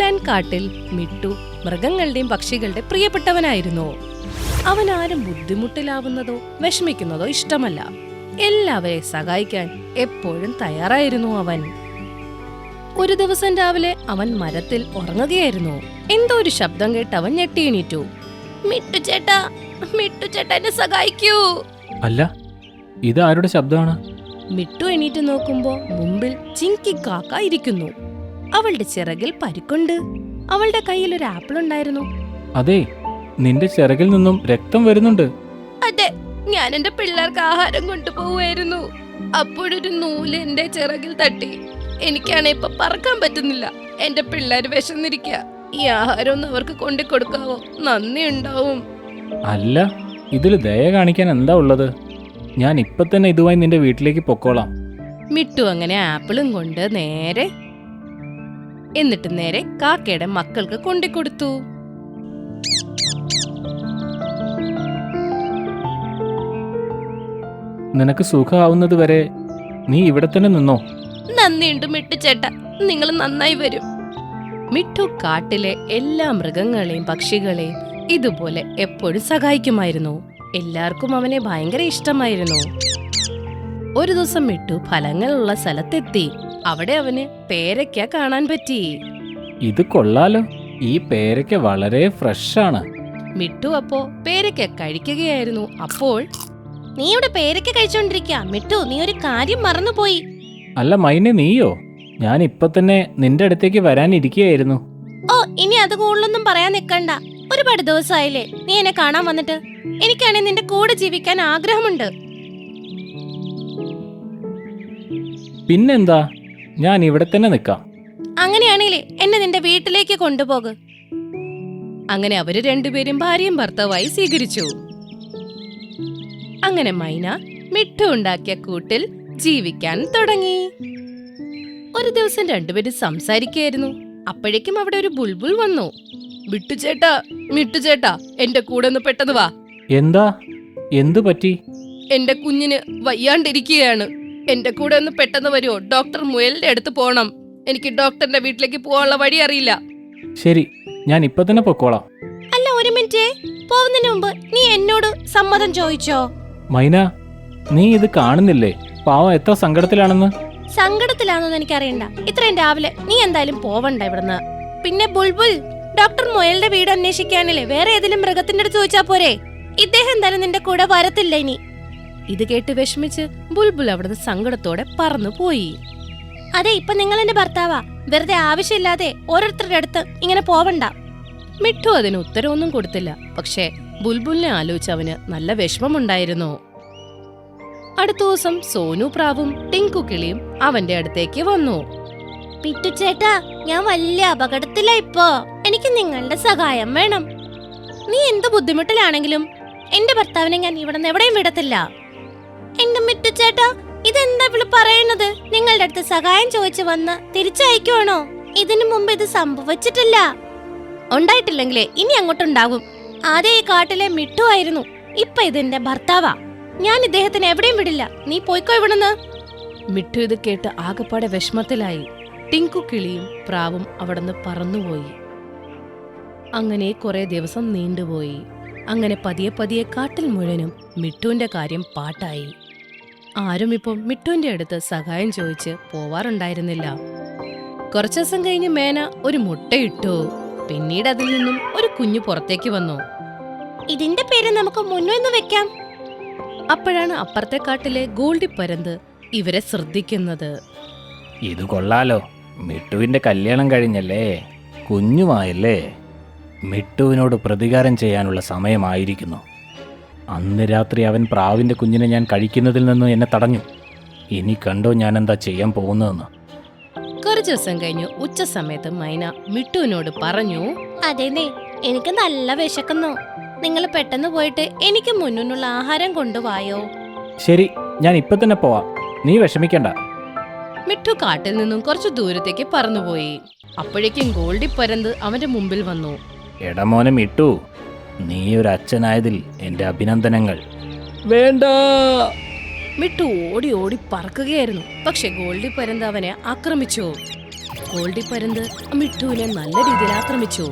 Golden കാട്ടിൽ മിട്ടു മൃഗങ്ങളുടെയും പക്ഷികളുടെ പ്രിയപ്പെട്ടവനായിരുന്നു. അവൻ ആരും ബുദ്ധിമുട്ടിലാവുന്നതോ വിഷമിക്കുന്നതോ ഇഷ്ടമല്ല. എല്ലാവരെ സഹായിക്കാൻ എപ്പോഴും തയ്യാറായിരുന്നു അവൻ. ഒരു ദിവസം രാവിലെ അവൻ മരത്തിൽ ഉറങ്ങുകയായിരുന്നു. എന്തോ ഒരു ശബ്ദം കേട്ട് അവൻ ഞെട്ടിയെണീറ്റു. മിട്ടു ചേട്ടാ, മിട്ടു ചേട്ടാ, എന്നെ സഹായിക്കൂ. അല്ല, ഇത് ആരുടെ ശബ്ദമാണ്? മിട്ടു എണീറ്റ് നോക്കുമ്പോ മുമ്പിൽ ചിങ്കി കാക്ക ഇരിക്കുന്നു. അവളുടെ ചിറകിൽ പരിക്കുണ്ട്. അവളുടെ കയ്യിൽ ഒരു ആപ്പിൾ ഉണ്ടായിരുന്നു. അതെ, നിന്റെ ചിറകിൽ നിന്നും രക്തം വരുന്നുണ്ട്. അതെ, ഞാൻ എന്റെ പിള്ളേർക്ക് ആഹാരം കൊണ്ടുപോവുമായിരുന്നു. അപ്പോഴൊരു നൂല് എന്റെ ചിറകിൽ തട്ടി. എനിക്കാണെ ഇപ്പൊ പറക്കാൻ പറ്റുന്നില്ല. എന്റെ പിള്ളേര് വിശന്നിരിക്കുക. ഈ ആഹാരം ഒന്ന് അവർക്ക് കൊണ്ടുകൊടുക്കാവോ? നന്ദി ഉണ്ടാവും. അല്ല, ഇതിൽ ദയ കാണിക്കാൻ എന്താ ഉള്ളത്? ഞാൻ ഇപ്പൊ തന്നെ ഇതുമായി നിന്റെ വീട്ടിലേക്ക് പൊക്കോളാം. മിട്ടു അങ്ങനെ ആപ്പിളും കൊണ്ട് നേരെ കാക്കയുടെ മക്കൾക്ക് കൊണ്ടുകൊടുത്തു. നിനക്ക് സുഖമാവുന്നത് വരെ നീ ഇവിടെ തന്നെ നിന്നോ. നന്ദിയുണ്ട് മിട്ടു ചേട്ടാ, നിങ്ങൾ നന്നായി വരും. മിട്ടു കാട്ടിലെ എല്ലാ മൃഗങ്ങളെയും പക്ഷികളെയും ഇതുപോലെ എപ്പോഴും സഹായിക്കുമായിരുന്നു. എല്ലാവർക്കും അവനെ ഭയങ്കര ഇഷ്ടമായിരുന്നു. ഒരു ദിവസം മിട്ടു ഫലങ്ങളുള്ള സ്ഥലത്തെത്തി. അവിടെ അവന് പേരയ്ക്ക കാണാൻ പറ്റി. ഇത് കൊള്ളാലോ, ഈ പേരയ്ക്ക വളരെ ഫ്രഷാണ്. മിട്ടു അപ്പോ പേരയ്ക്ക കഴിക്കുകയായിരുന്നു. അപ്പോൾ നീ ഇവിടെ പേരയ്ക്ക കഴിച്ചോണ്ടിരിക്കുക. മിട്ടു, നീ ഒരു കാര്യം മറന്നുപോയി. അല്ല മൈനെ, നീയോ? ഞാൻ ഇപ്പൊ തന്നെ നിന്റെ അടുത്തേക്ക് വരാനിരിക്കുകയായിരുന്നു. ഓ, ഇനി അത് കൂടുതലൊന്നും പറയാൻ നിക്കണ്ട. ഒരുപാട് ദിവസമായില്ലേ നീ എന്നെ കാണാൻ വന്നിട്ട്. എനിക്കാണെങ്കിൽ നിന്റെ കൂടെ ജീവിക്കാൻ ആഗ്രഹമുണ്ട്. പിന്നെന്താ, ഞാൻ ഇവിടെ തന്നെ നിൽക്കാം. അങ്ങനെയാണെങ്കിലേ എന്നെ നിന്റെ വീട്ടിലേക്ക് കൊണ്ടുപോകു. അങ്ങനെ അവര് രണ്ടുപേരും ഭാര്യയും ഭർത്താവായി സ്വീകരിച്ചു. അങ്ങനെ മൈന മിട്ടു ഉണ്ടാക്കിയ കൂട്ടിൽ ജീവിക്കാൻ തുടങ്ങി. ഒരു ദിവസം രണ്ടുപേരും സംസാരിക്കുകയായിരുന്നു. അപ്പോഴേക്കും അവിടെ ഒരു ബുൾബുൾ വന്നു. മിട്ടു ചേട്ടാ, എന്റെ കൂടെ ഒന്ന് പെട്ടെന്ന് വാ. എന്താ, എന്തു പറ്റി? എന്റെ കുഞ്ഞിന് വയ്യാണ്ടിരിക്കുകയാണ്. എന്റെ കൂടെ ഒന്ന് പെട്ടെന്ന് വരുമോ? ഡോക്ടർ മുയലിന്റെ അടുത്ത് പോണം. എനിക്ക് ഡോക്ടറിന്റെ വീട്ടിലേക്ക് പോകാനുള്ള വഴി അറിയില്ല. ശരി, ഞാൻ ഇപ്പൊ തന്നെ പൊക്കോളാം. അല്ല, ഒരു മിനിറ്റ്. പോകുന്നതിന് മുമ്പ് നീ എന്നോട് സമ്മതം ചോദിച്ചോ? മൈന, നീ ഇത് കാണുന്നില്ലേ? പാവം എത്ര സങ്കടത്തിലാണെന്ന്. സങ്കടത്തിലാണെന്ന് എനിക്കറിയണ്ട. ഇത്രയും രാവിലെ നീ എന്തായാലും പോവണ്ട ഇവിടുന്ന്. പിന്നെ ബുൾബുൾ, ഡോക്ടർ മുയലിന്റെ വീട് അന്വേഷിക്കാനല്ലേ വേറെ ഏതെങ്കിലും മൃഗത്തിന്റെ അടുത്ത് ചോദിച്ചാ പോരെ? ഇദ്ദേഹം എന്തായാലും നിന്റെ കൂടെ വരത്തില്ല ഇനി. ഇത് കേട്ട് വിഷമിച്ച് ബുൾബുൾ അവിടുന്ന് സങ്കടത്തോടെ പറന്നു പോയി. അതെ, ഇപ്പൊ നിങ്ങൾ എന്റെ ഭർത്താവാ. വെറുതെ ആവശ്യമില്ലാതെ ഓരോരുത്തരുടെ അടുത്ത് ഇങ്ങനെ പോവണ്ട. മിട്ടു അതിന് ഉത്തരവൊന്നും കൊടുത്തില്ല. പക്ഷേ ബുൾബുളിനെ ആലോചിച്ച് അവന് നല്ല വിഷമമുണ്ടായിരുന്നു. അടുത്ത ദിവസം സോനു പ്രാവും ടിങ്കു കിളിയും അവന്റെ അടുത്തേക്ക് വന്നു. പിറ്റു ചേട്ടാ, ഞാൻ വലിയ അപകടത്തിലാ ഇപ്പോ. എനിക്ക് നിങ്ങളുടെ സഹായം വേണം. നീ എന്ത് ബുദ്ധിമുട്ടിലാണെങ്കിലും എന്റെ ഭർത്താവിനെ ഞാൻ ഇവിടെ നിന്ന് എവിടെയും വിടത്തില്ല. എന്റെ മിറ്റു ചേട്ടാ, ഇതെന്താ ഇവിടെ പറയുന്നത്? നിങ്ങളുടെ അടുത്ത് സഹായം ചോദിച്ചു വന്ന് തിരിച്ചയക്കുവാണോ? ഇതിനു മുമ്പ് ഇത് സംഭവിച്ചിട്ടില്ല. ഉണ്ടായിട്ടില്ലെങ്കിലേ ഇനി അങ്ങോട്ടുണ്ടാകും. ആദ്യം ഈ കാട്ടിലെ മിട്ടു ആയിരുന്നു. ഇപ്പൊ ഇതെന്റെ ഭർത്താവാ. ഞാൻ ഇദ്ദേഹത്തിന് എവിടെയും വിടില്ല. നീ പോയിക്കോ ഇവിടുന്ന്. മിട്ടു ഇത് കേട്ട് ആകെപ്പാടെ വിഷമത്തിലായി. ടിങ്കു കിളിയും പ്രാവും അവിടുന്ന് പറന്നുപോയി. അങ്ങനെ കുറെ ദിവസം നീണ്ടുപോയി. അങ്ങനെ പതിയെ പതിയെ കാട്ടിൽ മുഴുവനും മിട്ടുവിന്റെ കാര്യം പാട്ടായി. ആരും ഇപ്പം മിട്ടുവിന്റെ അടുത്ത് സഹായം ചോദിച്ച് പോവാറുണ്ടായിരുന്നില്ല. കുറച്ചു ദിവസം കഴിഞ്ഞ് മേന ഒരു മുട്ടയിട്ടു. പിന്നീട് അതിൽ നിന്നും ഒരു കുഞ്ഞു പുറത്തേക്ക് വന്നു. ഇതിന്റെ പേര് നമുക്ക് മുന്നോന്ന് വെക്കാം. അപ്പോഴാണ് അപ്പുറത്തെ കാട്ടിലെ ഗോൾഡി പരന്ത് ഇവരെ ശ്രദ്ധിക്കുന്നത്. ഇത് കൊള്ളാലോ, മിട്ടുവിന്റെ കല്യാണം കഴിഞ്ഞല്ലേ, കുഞ്ഞുമായല്ലേ. മിട്ടുവിനോട് പ്രതികാരം ചെയ്യാനുള്ള സമയമായിരിക്കുന്നു. അന്ന് രാത്രി അവൻ പ്രാവിന്റെ കുഞ്ഞിനെ ഞാൻ കഴിക്കുന്നതിൽ നിന്ന് എന്നെ തടഞ്ഞു. ഇനി കണ്ടോ ഞാൻ എന്താ ചെയ്യാൻ പോകുന്നതെന്ന്. കുറച്ചു ദിവസം കഴിഞ്ഞു ഉച്ച സമയത്ത് മൈന മിട്ടുവിനോട് പറഞ്ഞു, അതെന്നെ, എനിക്ക് നല്ല വിശക്കുന്നു. നിങ്ങൾ പെട്ടെന്ന് പോയിട്ട് എനിക്ക് മുന്നിലുള്ള ആഹാരം കൊണ്ടുപോയോ? ശരി, ഞാൻ ഇപ്പൊ തന്നെ പോവാം, നീ വിഷമിക്കണ്ട. മിട്ടു കാട്ടിൽ നിന്നും കുറച്ചു ദൂരത്തേക്ക് പറന്നുപോയി. അപ്പോഴേക്കും ഗോൾഡി പരന്ത് അവന്റെ മുമ്പിൽ വന്നു. എടമോനെ മിട്ടു, നീ ഒരു അച്ഛനായതിൽ എന്റെ അഭിനന്ദനങ്ങൾ. വേണ്ട. മിട്ടു ഓടി ഓടി പറക്കുകയായിരുന്നു. പക്ഷെ ഗോൾഡി പരന്ത് അവനെ ആക്രമിച്ചു. ഗോൾഡി പരുന്ത് മിട്ടുവിനെ നല്ല രീതിയിൽ ആക്രമിച്ചു.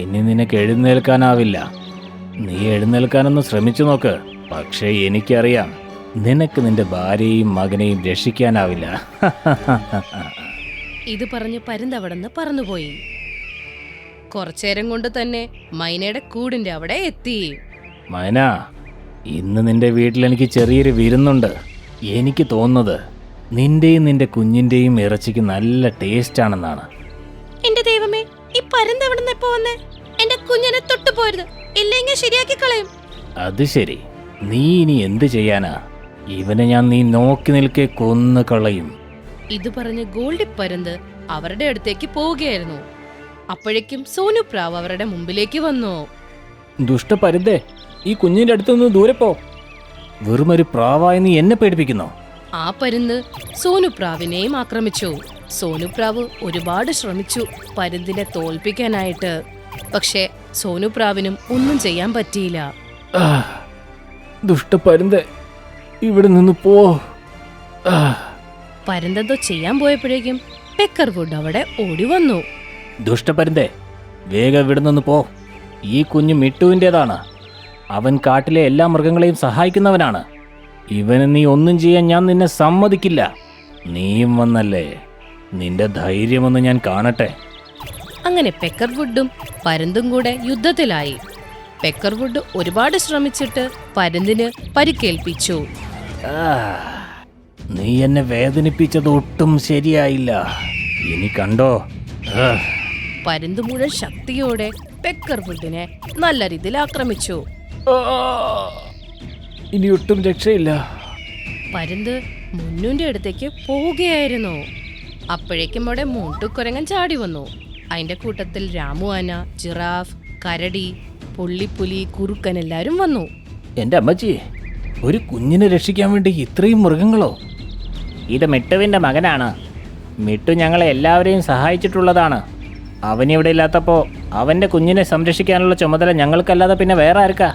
ഇനി നിനക്ക് എഴുന്നേൽക്കാനാവില്ല. നീ എഴുന്നേൽക്കാനൊന്ന് ശ്രമിച്ചു നോക്ക്. പക്ഷേ എനിക്കറിയാം, നിനക്ക് നിന്റെ ഭാര്യയും മകനെയും രക്ഷിക്കാനാവില്ല. ഇത് പറഞ്ഞ് പരുന്ത് അവിടുന്ന് പറന്നുപോയി. കുറച്ചേരം കൊണ്ട് തന്നെ മൈനയുടെ കൂടിന്റെ അവിടെ എത്തി. മൈന, ഇന്ന് നിന്റെ വീട്ടിൽ എനിക്ക് ചെറിയൊരു വിരുന്നുണ്ട്. എനിക്ക് തോന്നുന്നത് നിന്റെയും നിന്റെ കുഞ്ഞിന്റെയും ഇറച്ചിക്ക് നല്ല ടേസ്റ്റ് ആണെന്നാണ്. എന്റെ ദൈവമേ, ഈ പരുന്ത് എവിടുന്ന് എപ്പോ വന്നേ? എന്റെ കുഞ്ഞിനെ തൊട്ടു പോരുത്, ഇല്ലെങ്കിൽ ശരിയാക്കി കളയും. അത് ശരി, നീ ഇനി എന്ത് ചെയ്യാനാ? ഇവനെ നീ നോക്കി നിൽക്കെ കൊന്നു കളയും. ഇത് പറഞ്ഞ് ഗോൾഡി പരുന്ത് അവരുടെ അടുത്തേക്ക് പോവുകയായിരുന്നു. അപ്പോഴേക്കും സോനു പ്രാവ് അവരുടെ മുമ്പിലേക്ക് വന്നു. ദുഷ്ടപരുന്തേ, ഈ കുഞ്ഞിന്റെ അടുത്തുനിന്ന് ദൂരെ പോ. വെറുമൊരു പ്രാവായി നീ എന്നെ പേടിപ്പിക്കുന്നു. ആ പരുന്ത് സോനുപ്രാവിനെയും ആക്രമിച്ചു. സോനുപ്രാവ് ഒരുപാട് ശ്രമിച്ചു പരുന്തിനെ തോൽപ്പിക്കാനായിട്ട്. പക്ഷെ സോനുപ്രാവിനും ഒന്നും ചെയ്യാൻ പറ്റിയില്ല. ദുഷ്ടപരുന്തേ, ഇവിടെ നിന്ന് പോ. പരുന്തെന്തോ ചെയ്യാൻ പോയപ്പോഴേക്കും പെക്കർവുഡ് അവിടെ ഓടി വന്നു. ദുഷ്ടപരുന്തേ, വേഗം ഇവിടെ നിന്ന് പോ. ഈ കുഞ്ഞ് മിട്ടുവിൻ്റെതാണ്. അവൻ കാട്ടിലെ എല്ലാ മൃഗങ്ങളെയും സഹായിക്കുന്നവനാണ്. ഇവന് നീ ഒന്നും ചെയ്യാൻ ഞാൻ നിന്നെ സമ്മതിക്കില്ല. നീയും വന്നല്ലേ, നിന്റെ ധൈര്യമൊന്ന് ഞാൻ കാണട്ടെ. അങ്ങനെ പെക്കർവുഡും പരുന്തും കൂടെ യുദ്ധത്തിലായി. പെക്കർവുഡ് ഒരുപാട് ശ്രമിച്ചിട്ട് പരുന്തിന് പരിക്കേൽപ്പിച്ചു. നീ എന്നെ വേദനിപ്പിച്ചത് ഒട്ടും ശരിയായില്ല. ഇനി കണ്ടോ. പരുന്ത് മുഴുവൻ ശക്തിയോടെ പെക്കർവുഡിനെ നല്ല രീതിയിൽ ആക്രമിച്ചു. ഇനി ഒട്ടും രക്ഷയില്ല. പരുന്ത് മുന്നുന്റെ അടുത്തേക്ക് പോവുകയായിരുന്നു. അപ്പോഴേക്കും അവിടെ മൂട്ടുകുരങ്ങൻ ചാടി വന്നു. അതിന്റെ കൂട്ടത്തിൽ രാമു ആന, ജിറാഫ്, കരടി, പുള്ളിപ്പുലി, കുറുക്കൻ എല്ലാരും വന്നു. എന്റെ അമ്മച്ചി, ഒരു കുഞ്ഞിനെ രക്ഷിക്കാൻ വേണ്ടി ഇത്രയും മൃഗങ്ങളോ? ഇത് മിട്ടുവിന്റെ മകനാണ്. മിട്ടു ഞങ്ങളെ എല്ലാവരെയും സഹായിച്ചിട്ടുള്ളതാണ്. അവനിവിടെ ഇല്ലാത്തപ്പോൾ അവന്റെ കുഞ്ഞിനെ സംരക്ഷിക്കാനുള്ള ചുമതല ഞങ്ങൾക്കല്ലാതെ പിന്നെ വേറെ ആർക്കാ?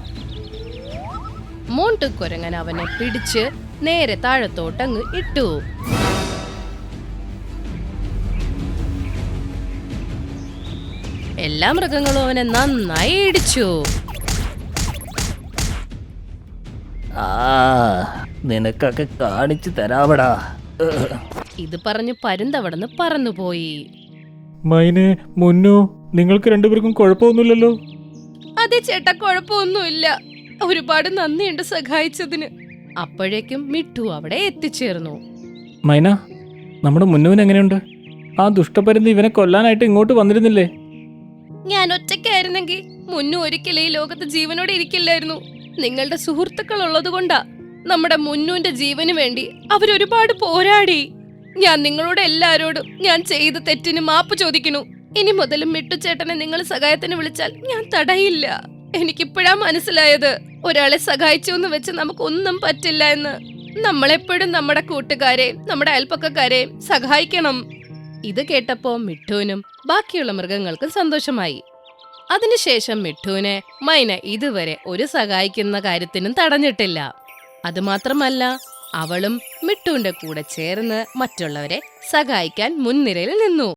മൂട്ടുകുരങ്ങൻ അവനെ പിടിച്ച് നേരെ താഴത്തോട്ടങ്ങ് ഇട്ടു. എല്ലാ മൃഗങ്ങളും അവനെ നന്നായി ഇടിച്ചു. നിനക്കൊക്കെ കാണിച്ചു തരാവടാ. ഇത് പറഞ്ഞ് പരുന്തവിടുന്ന് പറന്നുപോയി. മൈനെ, മുന്നു, നിങ്ങൾക്ക് രണ്ടുപേർക്കും കുഴപ്പമൊന്നുമില്ലല്ലോ? അതെ ചേട്ടാ, കുഴപ്പമൊന്നുമില്ല. ഒരുപാട് നന്ദിയുണ്ട് സഹായിച്ചതിന്. അപ്പോഴേക്കും മിട്ടു അവിടെ എത്തിച്ചേർന്നു. മൈന, നമ്മുടെ മുന്നുവിന് എങ്ങനെയുണ്ട്? ആ ദുഷ്ടപരുന്ത് ഇവനെ കൊല്ലാനായിട്ട് ഇങ്ങോട്ട് വന്നിരുന്നില്ലേ? ഞാൻ ഒറ്റയ്ക്കായിരുന്നെങ്കിൽ മുന്നു ഒരിക്കലും ഈ ലോകത്ത് ജീവനോടെ ഇരിക്കില്ലായിരുന്നു. നിങ്ങളുടെ സുഹൃത്തുക്കൾ ഉള്ളത് കൊണ്ടാ. നമ്മുടെ മുന്നുവിന്റെ ജീവന് വേണ്ടി അവരൊരുപാട് പോരാടി. ഞാൻ നിങ്ങളോട് എല്ലാരോടും ഞാൻ ചെയ്ത തെറ്റിന് മാപ്പ് ചോദിക്കുന്നു. ഇനി മുതലും മിട്ടുചേട്ടനെ നിങ്ങൾ സഹായത്തിന് വിളിച്ചാൽ ഞാൻ തടയില്ല. എനിക്കിപ്പോഴാ മനസ്സിലായത്, ഒരാളെ സഹായിച്ചു എന്ന് വെച്ച് നമുക്കൊന്നും പറ്റില്ല എന്ന്. നമ്മളെപ്പോഴും നമ്മുടെ കൂട്ടുകാരെയും നമ്മുടെ അയൽപ്പക്കക്കാരെയും സഹായിക്കണം. ഇത് കേട്ടപ്പോ മിട്ടുവിനും ബാക്കിയുള്ള മൃഗങ്ങൾക്കും സന്തോഷമായി. അതിനുശേഷം മിട്ടുവിനെ മൈന ഇതുവരെ ഒരു സഹായിക്കുന്ന കാര്യത്തിനും തടഞ്ഞിട്ടില്ല. അതുമാത്രമല്ല, അവളും മിട്ടുവിന്റെ കൂടെ ചേർന്ന് മറ്റുള്ളവരെ സഹായിക്കാൻ മുൻനിരയിൽ നിന്നു.